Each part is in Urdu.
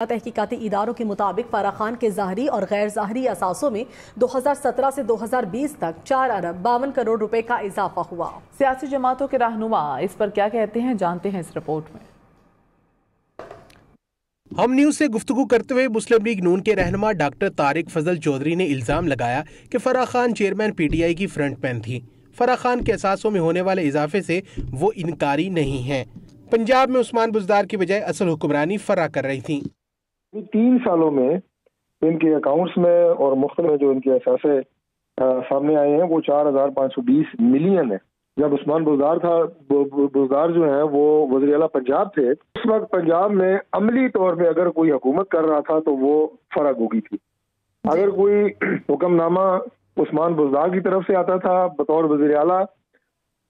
تحقیقاتی اداروں کے مطابق فرح خان کے ظاہری اور غیر ظاہری اثاثوں میں 2017 سے 2020 تک 4 ارب 52 کروڑ روپے کا اضافہ ہوا۔ سیاسی جماعتوں کے رہنما اس پر کیا کہتے ہیں، جانتے ہیں اس رپورٹ میں۔ ہم نیوز سے گفتگو کرتے ہوئے مسلم لیگ نون کے رہنما ڈاکٹر طارق فضل چودھری نے الزام لگایا کہ Farah Khan chairman P T I کی فرنٹ مین تھی۔ فرح خان کے اثاثوں میں ہونے والے اضافے سے وہ انکاری نہیں ہیں۔ پنجاب میں عثمان بزدار کی بجائے اصل حکمرانی فرح کر رہی تھیں۔ 3 سالوں میں ان کے اکاؤنٹس میں اور مختلف جو ان کے اثاثے سامنے آئے ہیں وہ 4,520 ملین ہے۔ جب عثمان بزدار جو ہیں وہ وزیر اعلیٰ پنجاب تھے، اس وقت پنجاب میں عملی طور پہ اگر کوئی حکومت کر رہا تھا تو وہ فرح گوگی تھی۔ اگر کوئی حکم نامہ عثمان بزدار کی طرف سے آتا تھا بطور وزیر اعلیٰ،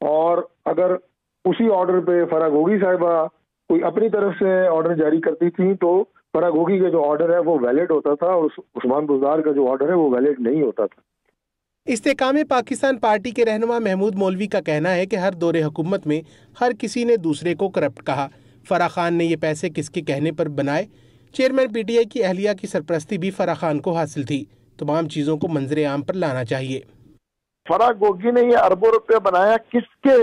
اور اگر اسی آرڈر پہ فرح گوگی صاحبہ کوئی اپنی طرف سے آرڈر جاری کرتی تھی تو فرح گوگی کا جو آرڈر ہے وہ ویلڈ ہوتا تھا اور عثمان بزدار کا جو آرڈر ہے وہ ویلڈ نہیں ہوتا تھا۔ استحکام پاکستان پارٹی کے رہنما محمود مولوی کا کہنا ہے کہ ہر دور حکومت میں ہر کسی نے دوسرے کو کرپٹ کہا۔ فرح خان نے یہ پیسے کس کے کہنے پر بنائے؟ چیئرمین پی ٹی آئی کی اہلیہ کی سرپرستی بھی فرح خان کو حاصل تھی۔ تمام چیزوں کو منظر عام پر لانا چاہیے۔ فرح گوگی نے یہ اربوں روپے بنایا کس کے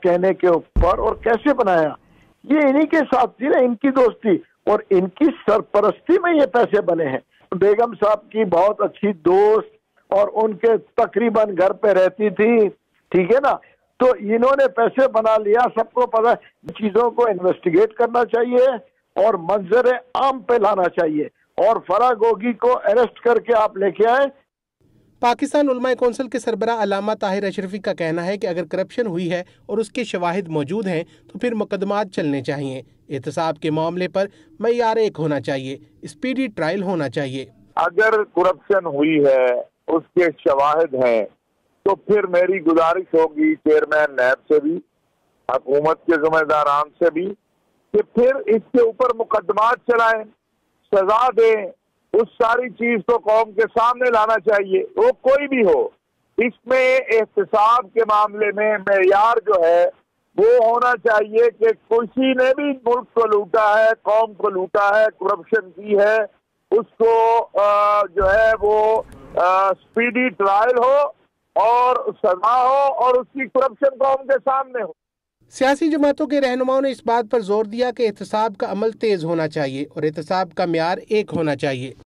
کہنے کے اوپر اور کیسے بنایا؟ یہ انہی کے ساتھ تھی نا، ان کی دوستی اور ان کی سرپرستی میں یہ پیسے بنے ہیں۔ بیگم صاحب کی بہت اچھی دوست اور ان کے تقریباً گھر پہ رہتی تھی، ٹھیک ہے نا، تو انہوں نے پیسے بنا لیا۔ سب کو پتا ہے، چیزوں کو انویسٹیگیٹ کرنا چاہیے اور منظر عام پہ لانا چاہیے، اور فرح گوگی کو اریسٹ کر کے آپ لے کے آئے۔ پاکستان علماء کونسل کے سربراہ علامہ طاہر اشرفی کا کہنا ہے کہ اگر کرپشن ہوئی ہے اور اس کے شواہد موجود ہیں تو پھر مقدمات چلنے چاہیے۔ احتساب کے معاملے پر معیار ایک ہونا چاہیے، اسپیڈی ٹرائل ہونا چاہیے۔ اگر کرپشن ہوئی ہے، اس کے شواہد ہیں، تو پھر میری گزارش ہوگی چیئرمین نیب سے بھی، حکومت کے ذمہ داران سے بھی، کہ پھر اس کے اوپر مقدمات چلائیں، سزا دیں۔ اس ساری چیز کو قوم کے سامنے لانا چاہیے، وہ کوئی بھی ہو۔ اس میں احتساب کے معاملے میں معیار جو ہے وہ ہونا چاہیے کہ کسی نے بھی ملک کو لوٹا ہے، قوم کو لوٹا ہے، کرپشن کی ہے، اس کو جو ہے وہ اسپیڈی ٹرائل ہو اور سزا ہو اور اس کی کرپشن قوم کے سامنے ہو۔ سیاسی جماعتوں کے رہنماؤں نے اس بات پر زور دیا کہ احتساب کا عمل تیز ہونا چاہیے اور احتساب کا معیار ایک ہونا چاہیے۔